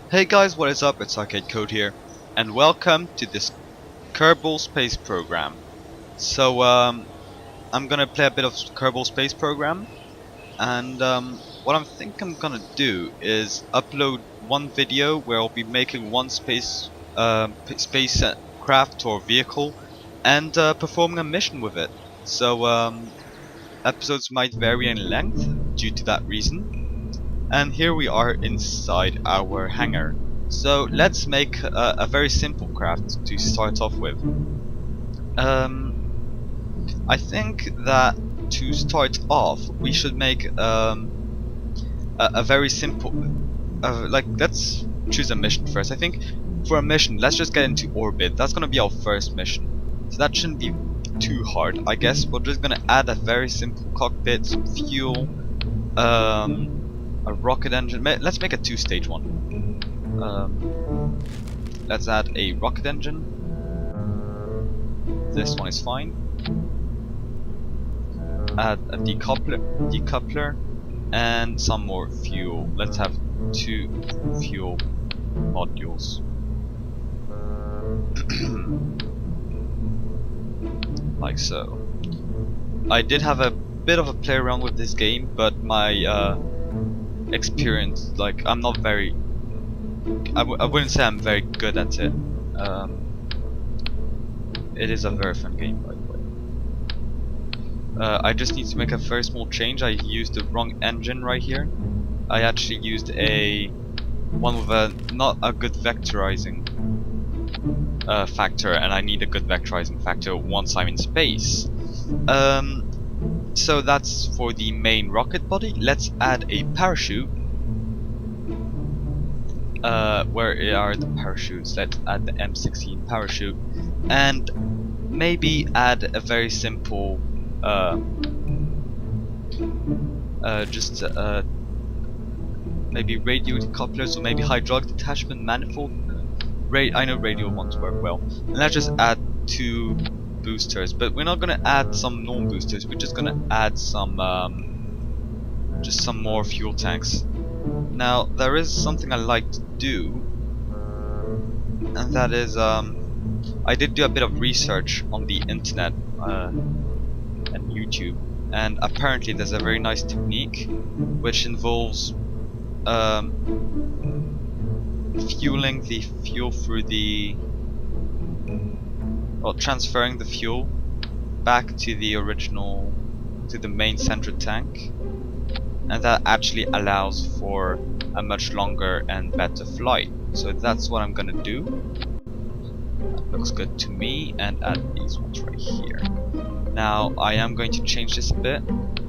Hey guys, what is up? It's ArcadeCode here, and welcome to this Kerbal Space Program. I'm gonna play a bit of Kerbal Space Program, and what I'm gonna do is upload one video where I'll be making one space craft or vehicle, and performing a mission with it. Episodes might vary in length due to that reason. And here we are inside our hangar. So let's make a very simple craft to start off with. I think that to start off we should make a very simple, let's choose a mission first. I think for a mission, let's just get into orbit. That's gonna be our first mission. So that shouldn't be too hard. I guess we're just gonna add a very simple cockpit, some fuel, a rocket engine. Let's make a two-stage one. Let's add a rocket engine. This one is fine. Add a decoupler, and some more fuel. Let's have 2 fuel modules. Like so. I did have a bit of a play around with this game, but my experience, like, I'm not very. I wouldn't say I'm very good at it. It is a very fun game, by the way. I just need to make a very small change. I used the wrong engine right here. I actually used one with not a good vectorizing factor, and I need a good vectorizing factor once I'm in space. So that's for the main rocket body. Let's add a parachute. Where are the parachutes? Let's add the M16 parachute, and maybe add a very simple, maybe radio decouplers, or maybe hydraulic detachment manifold. I know radio ones work well. And let's just add 2 boosters, but we're not gonna add some normal boosters. We're just gonna add some, just some more fuel tanks. Now there is something I like to do, and that is I did do a bit of research on the internet and YouTube, and apparently there's a very nice technique which involves fueling the fuel through transferring the fuel back to the main central tank, and that actually allows for a much longer and better flight. So that's what I'm gonna do. That looks good to me, and add these ones right here. Now I am going to change this a bit.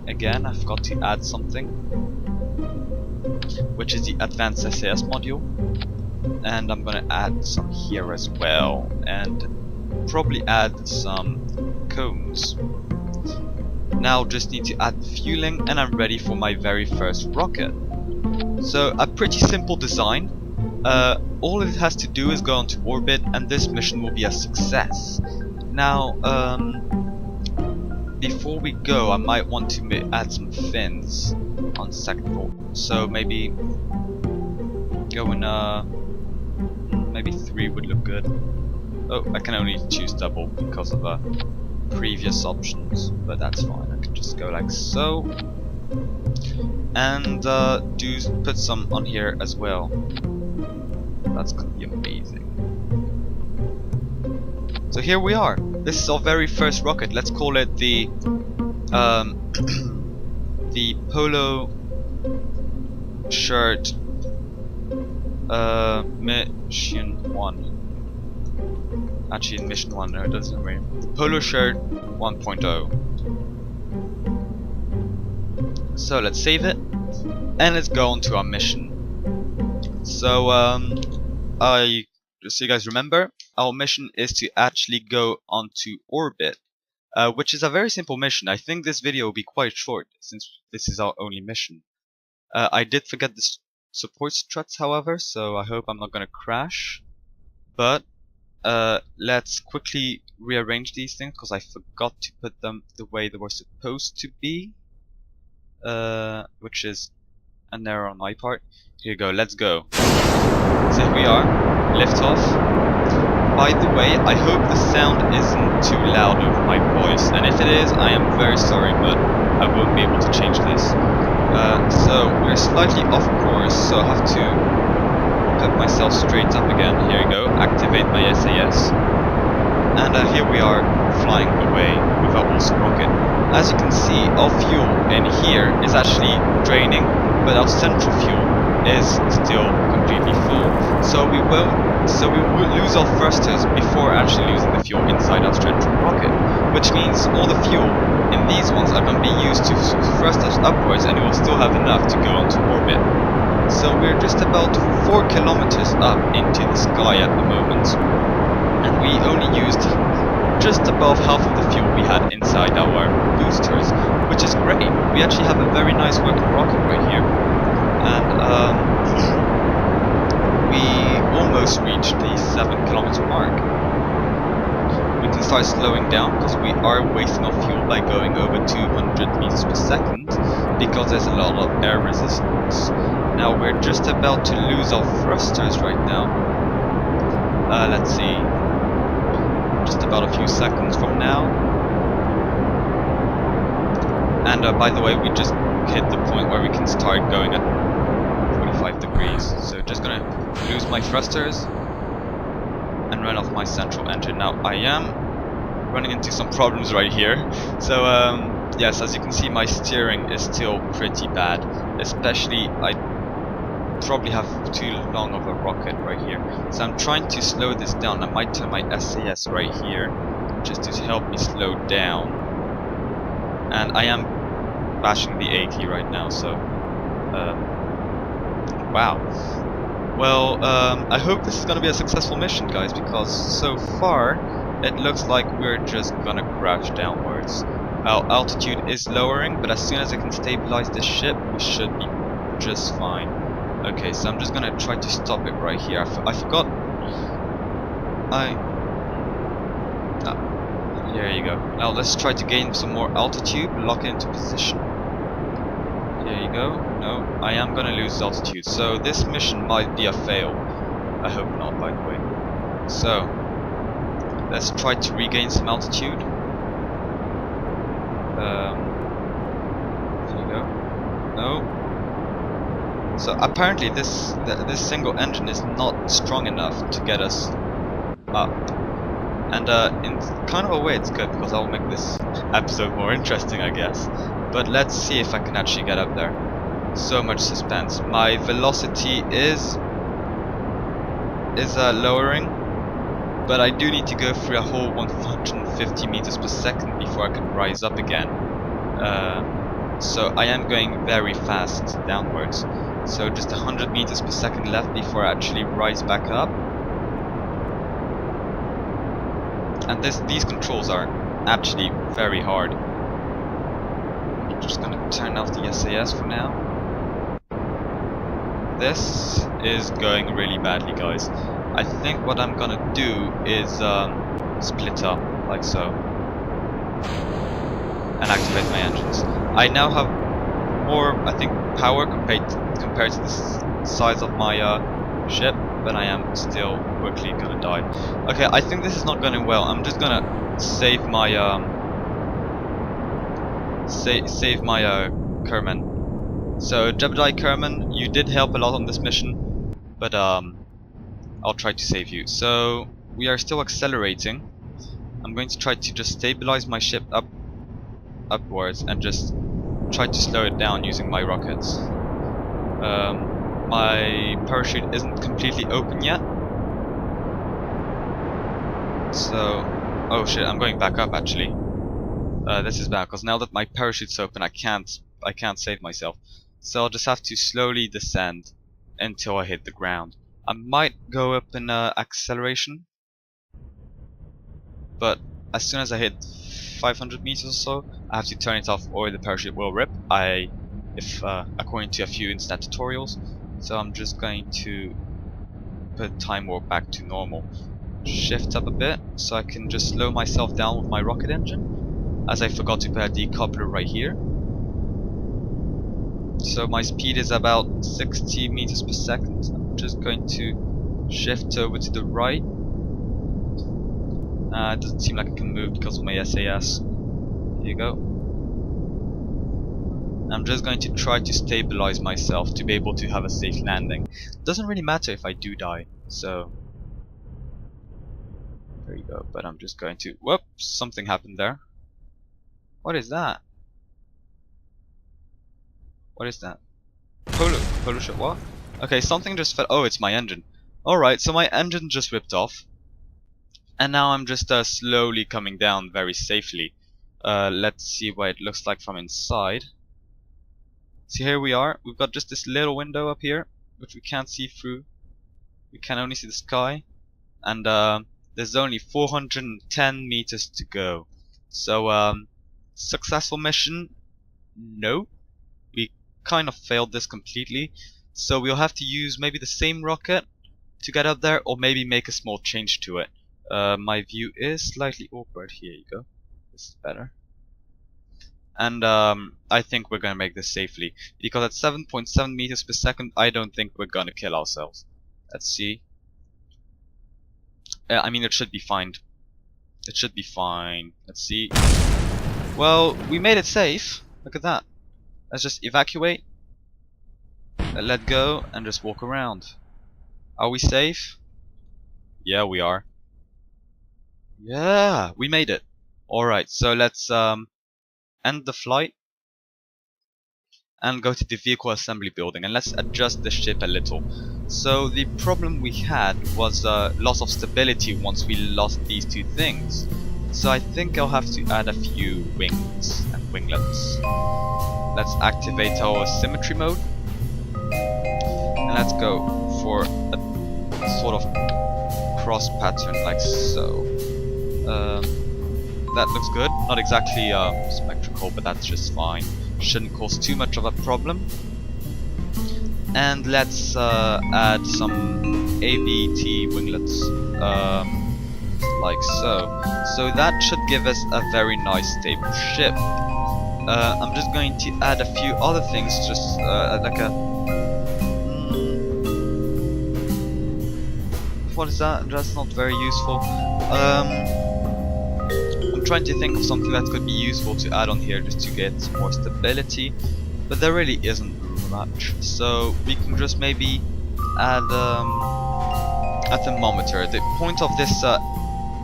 Again, I forgot to add something, which is the advanced SAS module, and I'm gonna add some here as well, and probably add some cones. Now just need to add the fueling, and I'm ready for my very first rocket. So a pretty simple design. All it has to do is go onto orbit, and this mission will be a success. Now before we go, I might want to add some fins on second thought. So maybe go in maybe 3 would look good. Oh, I can only choose double because of previous options, but that's fine. I can just go like so, and put some on here as well. That's gonna be amazing. So here we are. This is our very first rocket. Let's call it the the polo shirt mission 1. Actually, in mission 1, no, it doesn't really. Polo shirt 1.0. So let's save it, and let's go on to our mission. So just so you guys remember, our mission is to actually go onto orbit, which is a very simple mission. I think this video will be quite short since this is our only mission. I did forget the support struts, however, so I hope I'm not gonna crash. But let's quickly rearrange these things because I forgot to put them the way they were supposed to be, which is an error on my part. Here you go, let's go. So here we are, lift off. By the way, I hope the sound isn't too loud over my voice, and if it is, I am very sorry, but I won't be able to change this. So we're slightly off course, so I have to put myself straight up again. Here we go, activate my SAS. And here we are flying away with our awesome rocket. As you can see, our fuel in here is actually draining, but our central fuel is still completely full. So we will lose our thrusters before actually losing the fuel inside our central rocket, which means all the fuel in these ones are going to be used to thrust us upwards, and we will still have enough to go onto orbit. So we're just about 4 kilometers up into the sky at the moment, and we only used just above half of the fuel we had inside our boosters, which is great. We actually have a very nice working rocket right here, and we almost reached the 7-kilometer mark. We can start slowing down because we are wasting our fuel by going over 200 meters per second because there's a lot of air resistance. Now we're just about to lose our thrusters right now. Let's see, just about a few seconds from now. And by the way, we just hit the point where we can start going at 45 degrees. So just gonna lose my thrusters and run off my central engine. Now I am running into some problems right here. So yes, as you can see, my steering is still pretty bad. Especially, I probably have too long of a rocket right here. So I'm trying to slow this down. I might turn my SAS right here just to help me slow down. And I am bashing the A key right now, so wow. Well, I hope this is gonna be a successful mission, guys, because so far it looks like we're just gonna crash downwards. Our altitude is lowering, but as soon as I can stabilize this ship, we should be just fine. Okay, so I'm just gonna try to stop it right here. I forgot. Here you go. Now let's try to gain some more altitude, lock it into position. Here you go. No, I am gonna lose altitude, so this mission might be a fail. I hope not, by the way. So let's try to regain some altitude. Here you go. No. So apparently this single engine is not strong enough to get us up. And in kind of a way it's good, because I'll make this episode more interesting, I guess. But let's see if I can actually get up there. So much suspense. My velocity is lowering, but I do need to go through a whole 150 meters per second before I can rise up again. So I am going very fast downwards. So just 100 meters per second left before I actually rise back up. And these controls are actually very hard. I'm just gonna turn off the SAS for now. This is going really badly, guys. I think what I'm gonna do is split up, like so, and activate my engines. I now have more, I think, power compared to the size of my ship, but I am still quickly gonna die. Okay, I think this is not going well. I'm just gonna save my save my Kerman. So Jebediah Kerman, you did help a lot on this mission, but I'll try to save you. So we are still accelerating. I'm going to try to just stabilize my ship upwards and just try to slow it down using my rockets. My parachute isn't completely open yet, so oh shit, I'm going back up actually. This is bad, because now that my parachute's open, I can't save myself. So I'll just have to slowly descend until I hit the ground. I might go up in acceleration, but as soon as I hit 500 meters or so, I have to turn it off or the parachute will rip. According to a few internet tutorials. So I'm just going to put time warp back to normal. Shift up a bit so I can just slow myself down with my rocket engine, as I forgot to put a decoupler right here. So my speed is about 60 meters per second. just going to shift over to the right. It doesn't seem like I can move because of my SAS. Here you go. I'm just going to try to stabilize myself to be able to have a safe landing. Doesn't really matter if I do die, so there you go. But I'm just going to. Whoops! Something happened there. What is that? What is that? Polo shirt. What? Okay, something just fell. Oh, it's my engine. All right, so my engine just ripped off. And now I'm just slowly coming down very safely. Let's see what it looks like from inside. So here we are. We've got just this little window up here, which we can't see through. We can only see the sky. And there's only 410 meters to go. So, successful mission? No. We kind of failed this completely. So we'll have to use maybe the same rocket to get up there, or maybe make a small change to it. My view is slightly awkward. Here you go. This is better. And I think we're gonna make this safely, because at 7.7 meters per second, I don't think we're gonna kill ourselves. Let's see. I mean, it should be fine. It should be fine. Let's see. Well, we made it safe. Look at that. Let's just evacuate. Let go and just walk around. Are we safe? Yeah, we are. Yeah, we made it. Alright, so let's end the flight and go to the vehicle assembly building, and let's adjust the ship a little. So the problem we had was loss of stability once we lost these two things. So I think I'll have to add a few wings and winglets. Let's activate our symmetry mode, and let's go for a sort of cross pattern like so. That looks good. Not exactly symmetrical, but that's just fine. Shouldn't cause too much of a problem. And let's add some AVT winglets, like so. So that should give us a very nice stable ship. I'm just going to add a few other things, just like a. What is that? That's not very useful. I'm trying to think of something that could be useful to add on here just to get more stability, but there really isn't much. So we can just maybe add a thermometer. The point of this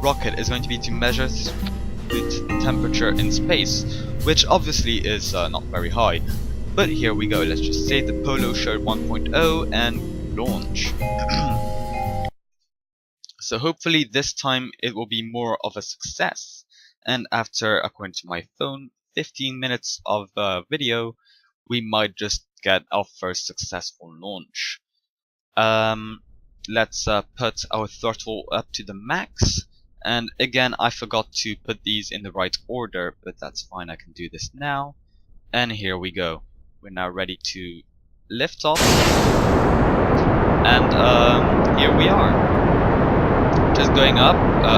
rocket is going to be to measure the temperature in space, which obviously is not very high. But here we go. Let's just say the Polo shirt 1.0 and launch. So hopefully this time it will be more of a success. And after, according to my phone, 15 minutes of video, we might just get our first successful launch. Let's put our throttle up to the max. And again, I forgot to put these in the right order, but that's fine, I can do this now. And here we go. We're now ready to lift off. And here we are. Just going up,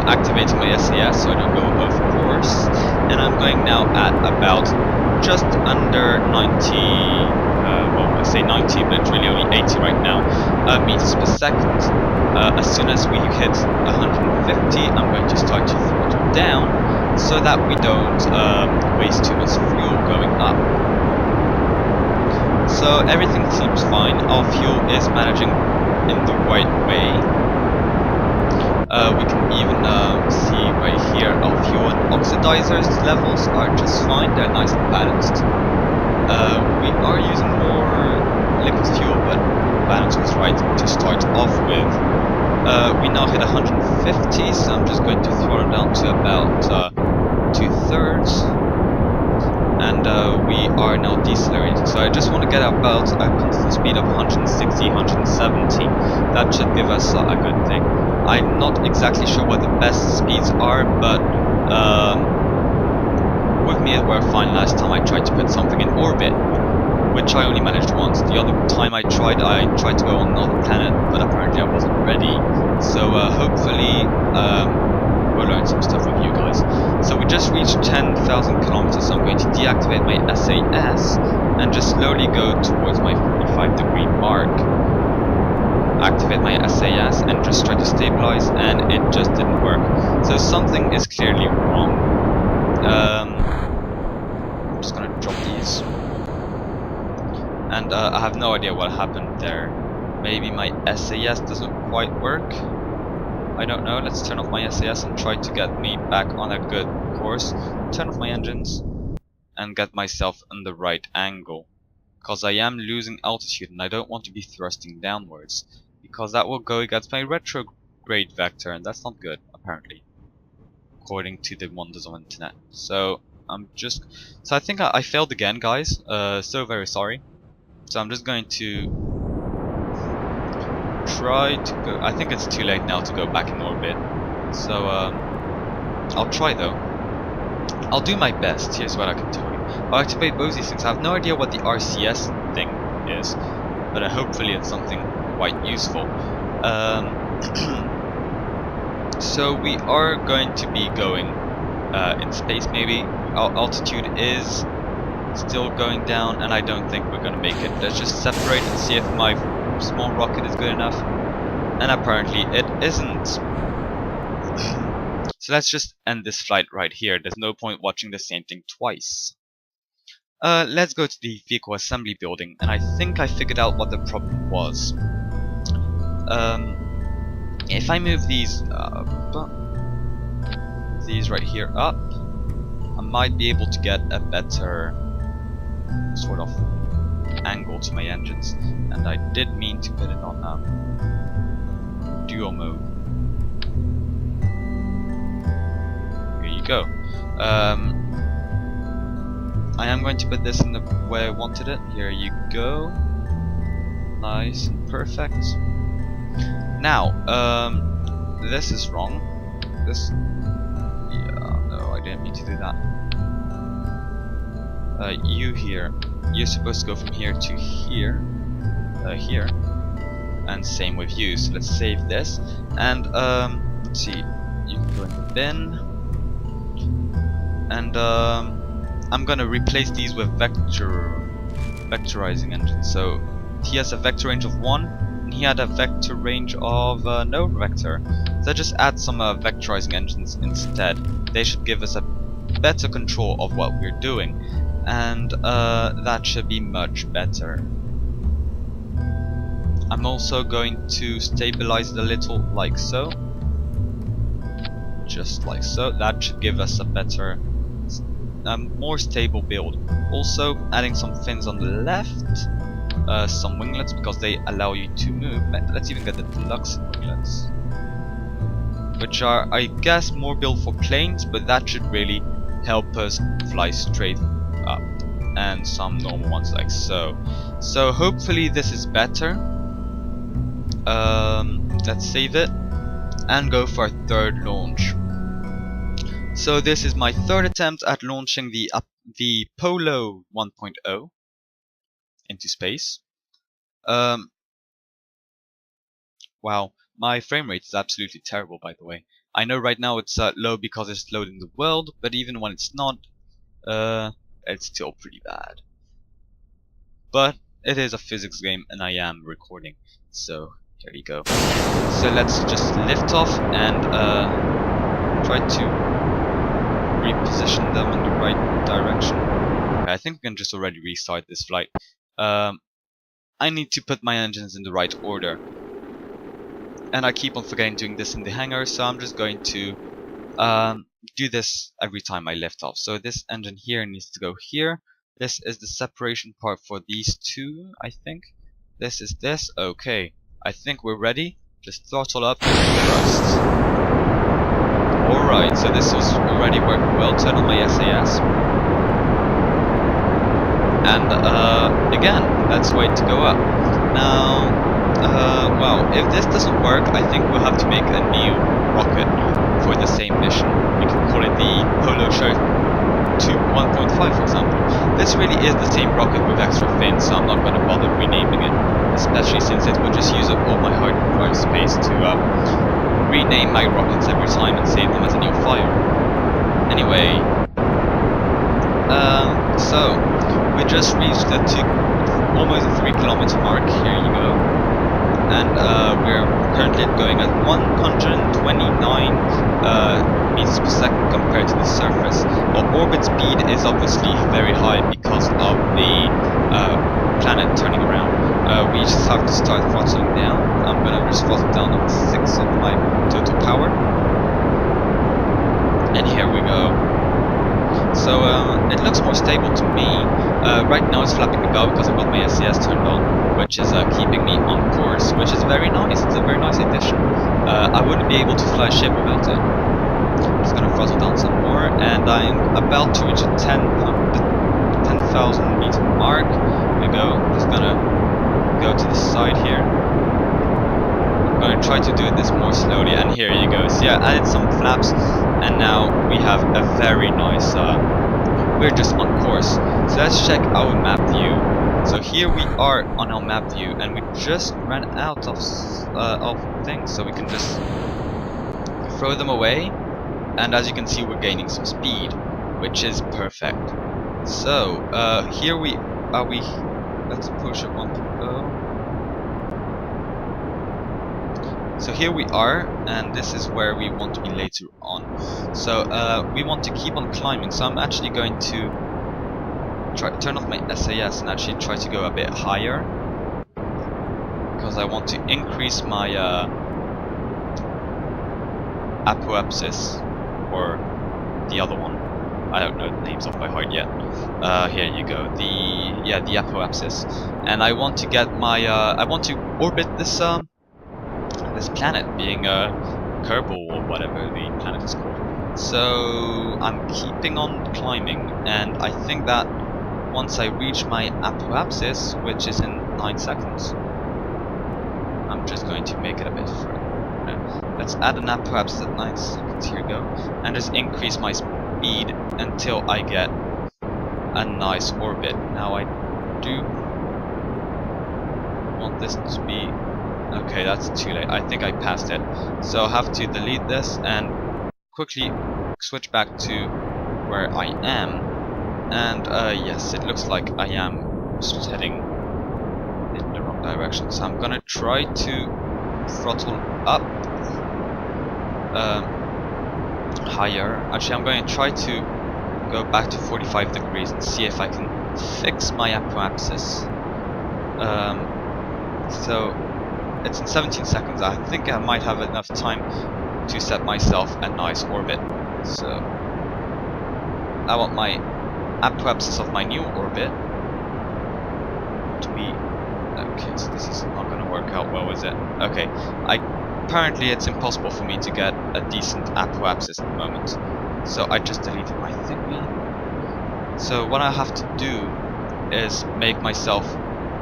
activating my SAS so I don't go off course, and I'm going now at about just under 90, well I say 90 but it's really only 80 right now, meters per second. As soon as we hit 150, I'm going to start to throttle down so that we don't waste too much fuel going up. So everything seems fine, our fuel is managing in the right way. We can even see right here our fuel and oxidizers levels are just fine, they're nice and balanced. We are using more liquid fuel, but balance was right to start off with. We now hit 150, so I'm just going to throttle down to about 2/3. And we are now decelerating, so I just want to get about a constant speed of 160, 170. That should give us a good thing. I'm not exactly sure what the best speeds are, but with me it worked fine last time I tried to put something in orbit, which I only managed once. The other time I tried to go on another planet, but apparently I wasn't ready. So hopefully we'll learn some stuff with you guys. So we just reached 10,000 kilometers, so I'm going to deactivate my SAS and just slowly go towards my 45-degree mark. activate my SAS and just try to stabilize, and it just didn't work. So something is clearly wrong. I'm just gonna drop these. And I have no idea what happened there. Maybe my SAS doesn't quite work. I don't know. Let's turn off my SAS and try to get me back on a good course. Turn off my engines and get myself in the right angle. Because I am losing altitude and I don't want to be thrusting downwards. Because that will go against my retrograde vector, and that's not good, apparently. According to the wonders of internet. So I think I failed again, guys. So very sorry. So I'm just going to try to go. I think it's too late now to go back in orbit. So I'll try though. I'll do my best. Here's what I can tell you. I'll activate both these things. I have no idea what the RCS thing is, but hopefully it's something quite useful. So we are going to be going in space maybe. Our altitude is still going down, and I don't think we're gonna make it. Let's just separate and see if my small rocket is good enough, and apparently it isn't. So let's just end this flight right here. There's no point watching the same thing twice. Let's go to the vehicle assembly building, and I think I figured out what the problem was. If I move these right here up, I might be able to get a better sort of angle to my engines, and I did mean to put it on dual mode. Here you go. I am going to put this in the way I wanted it. Here you go. Nice and perfect. Now, this is wrong. No, I didn't mean to do that. You here. You're supposed to go from here to here. Here. And same with you. So let's save this. And, let's see. You can go in the bin. And, I'm gonna replace these with vectorizing engines. So, he has a vector range of 1. And he had a vector range of no vector. So just add some vectorizing engines instead. They should give us a better control of what we're doing. And that should be much better. I'm also going to stabilize it a little, like so. Just like so. That should give us a better, more stable build. Also adding some fins on the left, some winglets because they allow you to move. Let's even get the deluxe winglets, which are, I guess, more built for planes, but that should really help us fly straight up. And some normal ones like so. So hopefully this is better. Let's save it and go for a third launch. So this is my third attempt at launching the Polo 1.0 into space. Wow, my frame rate is absolutely terrible, by the way. I know right now it's low because it's loading the world, but even when it's not, it's still pretty bad. But it is a physics game and I am recording, so there you go. So let's just lift off and try to reposition them in the right direction. Okay, I think we can just already restart this flight. I need to put my engines in the right order, and I keep on forgetting doing this in the hangar, so I'm just going to do this every time I lift off. So this engine here needs to go here. This is the separation part for these two, I think. This is this. Okay, I think we're ready. Just throttle up and thrust. Alright, so this was already working well. Turn on my SAS. And again, let's wait to go up. Now, well, if this doesn't work, I think we'll have to make a new rocket for the same mission. We can call it the Polo Show 1.5, for example. This really is the same rocket with extra fins, so I'm not going to bother renaming it, especially since it would just use up all my hard drive space to rename my rockets every time and save them as a new file. Anyway, so we just reached the almost a 3 kilometer mark. Here you go. and we're currently going at 129 meters per second compared to the surface. Our orbit speed is obviously very high because of the planet turning around. We just have to start throttling down. I'm gonna just throttle down on 6 of my total power, and here we go. So it looks more stable to me. Right now it's flapping the bow because I've got my SCS turned on, which is keeping me on course, which is very nice. It's a very nice addition. I wouldn't be able to fly a ship without it. I'm just gonna throttle down some more, and I'm about to reach a 10,000 meter mark. There we go. Just gonna go to the side here. I'm gonna try to do this more slowly, and here you go. So yeah, I added some flaps, and now we have a very nice. We're just on course. So let's check our map view. So here we are on our map view, and we just ran out of things, so we can just throw them away. And as you can see, we're gaining some speed, which is perfect. So here we are. Let's push it 1.0. So here we are, and this is where we want to be later on. So we want to keep on climbing, so I'm actually going to turn off my SAS and actually try to go a bit higher, because I want to increase my apoapsis, or the other one. I don't know the names off by heart yet. Here you go, the apoapsis, and I want to get my I want to orbit this this planet, being Kerbal or whatever the planet is called. So I'm keeping on climbing, and I think that once I reach my apoapsis, which is in 9 seconds, I'm just going to make it a bit further. No, let's add an apoapsis at 9 seconds, here we go, and just increase my speed until I get a nice orbit. Now I do want this to be... Okay, that's too late. I think I passed it. So I'll have to delete this and quickly switch back to where I am. And yes, it looks like I am just heading in the wrong direction. So I'm gonna try to throttle up higher. Actually, I'm going to try to go back to 45 degrees and see if I can fix my apoapsis. So it's in 17 seconds. I think I might have enough time to set myself a nice orbit. So I want my apoapsis of my new orbit to be... Okay, so this is not going to work out well, is it? Okay, apparently it's impossible for me to get a decent apoapsis at the moment. So I just deleted my thingy. So what I have to do is make myself...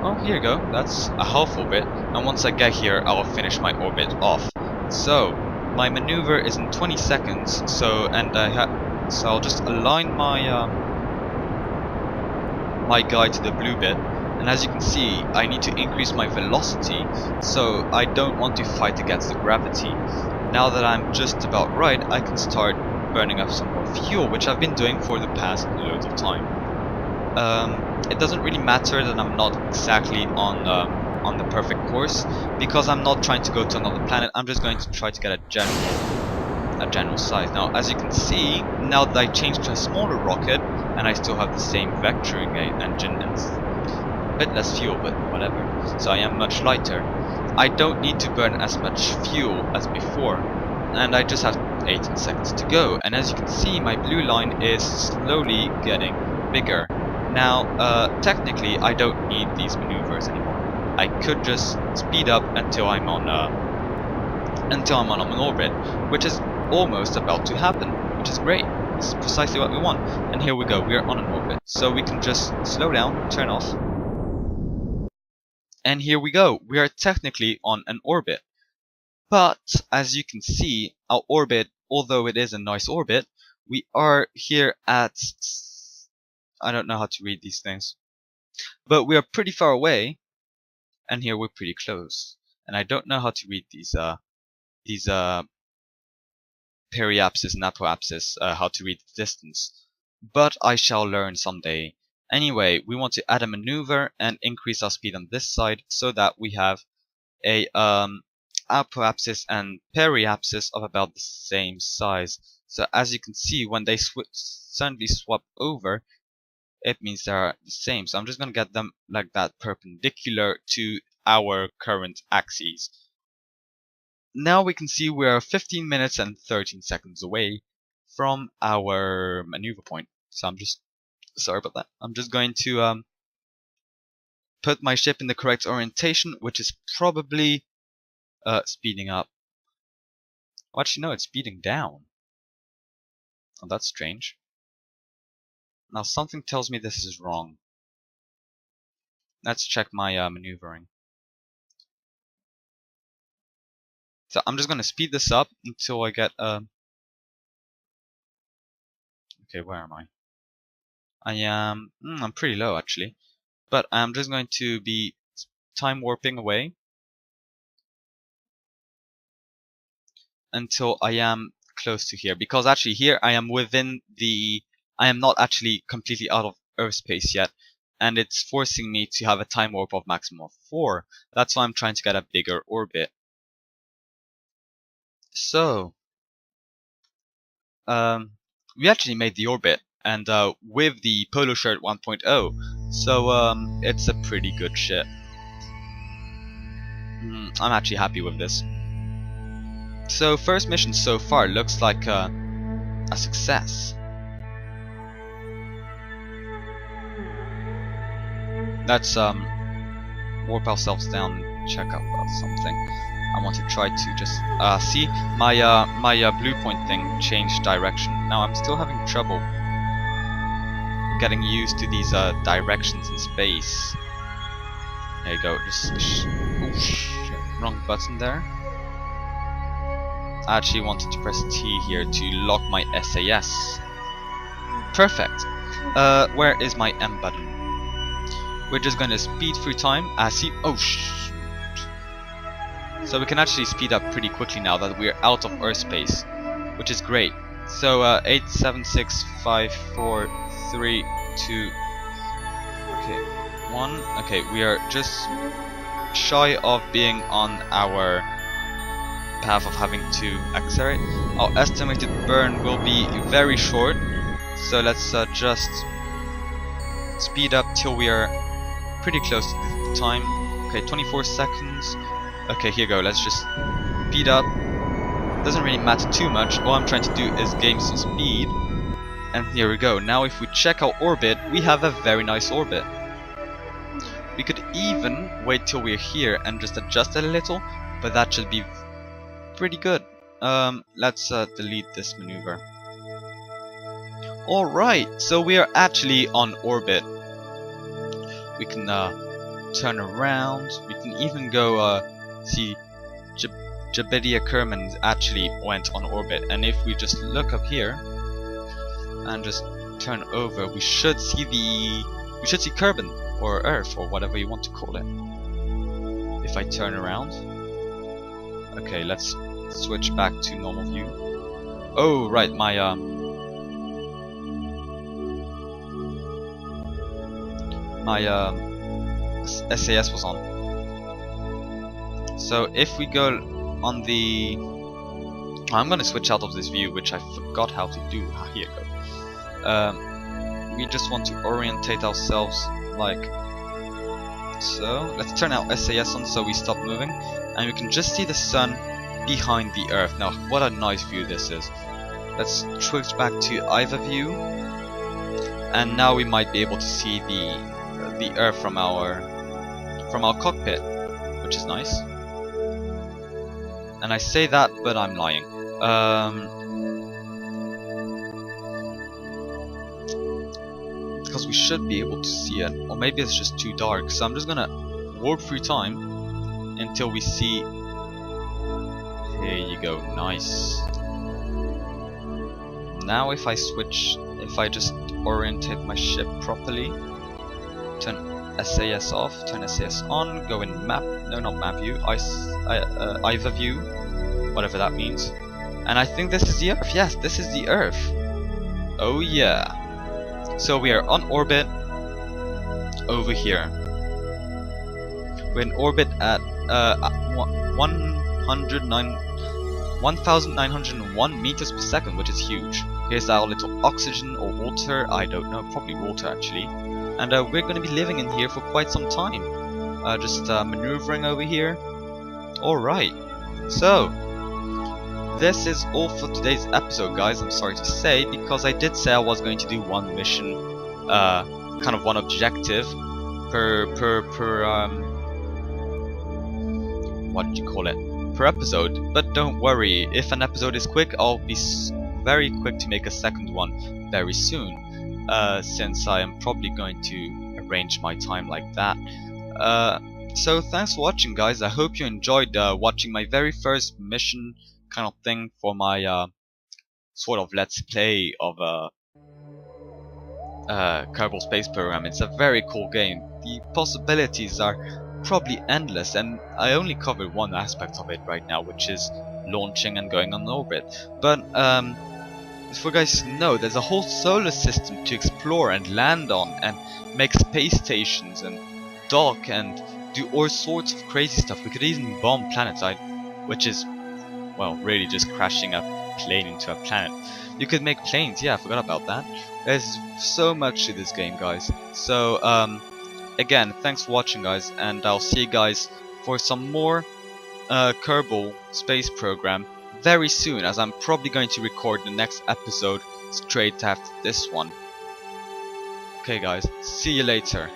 Oh, here you go. That's a half orbit, and once I get here, I'll finish my orbit off. So my maneuver is in 20 seconds. So so I'll just align my my guide to the blue bit, and as you can see, I need to increase my velocity. So I don't want to fight against the gravity. Now that I'm just about right, I can start burning up some more fuel, which I've been doing for the past loads of time. It doesn't really matter that I'm not exactly on the perfect course, because I'm not trying to go to another planet. I'm just going to try to get a general size. Now, as you can see, now that I changed to a smaller rocket, and I still have the same vectoring engine and a bit less fuel, but whatever. So I am much lighter. I don't need to burn as much fuel as before, and I just have 18 seconds to go. And as you can see, my blue line is slowly getting bigger. Now, technically, I don't need these maneuvers anymore. I could just speed up until I'm on an orbit, which is almost about to happen, which is great. This is precisely what we want. And here we go. We are on an orbit, so we can just slow down, turn off, and here we go. We are technically on an orbit. But as you can see, our orbit, although it is a nice orbit, we are here at... I don't know how to read these things, but we are pretty far away, and here we're pretty close. And I don't know how to read these periapsis and apoapsis, how to read the distance, but I shall learn someday. Anyway, we want to add a maneuver and increase our speed on this side so that we have a apoapsis and periapsis of about the same size. So as you can see, when they suddenly swap over, it means they are the same. So I'm just gonna get them like that, perpendicular to our current axes. Now we can see we're 15 minutes and 13 seconds away from our maneuver point. So I'm just sorry about that. I'm just going to put my ship in the correct orientation, which is probably speeding up. Oh, actually, no, it's speeding down. Oh, that's strange. Now something tells me this is wrong. Let's check my maneuvering. So I'm just gonna speed this up until I get okay, where am I? I am I'm pretty low actually, but I'm just going to be time warping away until I am close to here, because actually here I am within the I am not actually completely out of Earth space yet, and it's forcing me to have a time warp of maximum of 4. That's why I'm trying to get a bigger orbit. So we actually made the orbit, and with the Polo Shirt 1.0, so it's a pretty good ship. I'm actually happy with this. So first mission so far looks like a success. Let's warp ourselves down and check out something. I want to try to just see my blue point thing changed direction. Now I'm still having trouble getting used to these directions in space. There you go. Just wrong button there. I actually wanted to press T here to lock my SAS. Perfect. Where is my M button? We're just going to speed through time. See. Oh shoot. So we can actually speed up pretty quickly now that we're out of Earth space, which is great. So 8, 7, 6, 5, 4, 3, 2. Okay, 1. Okay, we are just shy of being on our path of having to accelerate. Our estimated burn will be very short, so let's just speed up till we are pretty close to the time. Okay, 24 seconds. Okay, here you go. Let's just speed up. Doesn't really matter too much. All I'm trying to do is gain some speed. And here we go. Now if we check our orbit, we have a very nice orbit. We could even wait till we're here and just adjust it a little, but that should be pretty good. Let's delete this maneuver. Alright, so we are actually on orbit. We can turn around. We can even go see Jabedia Kerman actually went on orbit, and if we just look up here and just turn over, we should see Kerbal or Earth or whatever you want to call it. If I turn around, okay, let's switch back to normal view. Oh right, my SAS was on. So if we go on the, I'm gonna switch out of this view, which I forgot how to do. Here you go. We just want to orientate ourselves like so. Let's turn our SAS on so we stop moving, and we can just see the sun behind the Earth. Now, what a nice view this is. Let's switch back to either view, and now we might be able to see the Earth from our cockpit, which is nice. And I say that, but I'm lying. Because we should be able to see it, or maybe it's just too dark. So I'm just gonna warp through time until we see. Here you go, nice. Now if I just orientate my ship properly, turn SAS off, turn SAS on, go in map, no, not map view, either view, whatever that means. And I think this is the Earth. Yes, this is the Earth. Oh yeah. So we are on orbit over here. We're in orbit at 1,901 meters per second, which is huge. Here's our little oxygen or water, I don't know, probably water actually. And we're going to be living in here for quite some time. Just maneuvering over here. Alright, so this is all for today's episode, guys. I'm sorry to say, because I did say I was going to do one mission, kind of one objective per what did you call it? Per episode. But don't worry, if an episode is quick, I'll be very quick to make a second one very soon, since I am probably going to arrange my time like that. So thanks for watching, guys. I hope you enjoyed watching my very first mission kind of thing for my sort of let's play of Kerbal Space Program. It's a very cool game. The possibilities are probably endless, and I only covered one aspect of it right now, which is launching and going on orbit. But if you guys know, there's a whole solar system to explore and land on, and make space stations and dock and do all sorts of crazy stuff. We could even bomb planets, which is, well, really just crashing a plane into a planet. You could make planes, yeah, I forgot about that. There's so much to this game, guys. So again, thanks for watching, guys, and I'll see you guys for some more Kerbal Space Program very soon, as I'm probably going to record the next episode straight after this one. Okay guys, see you later.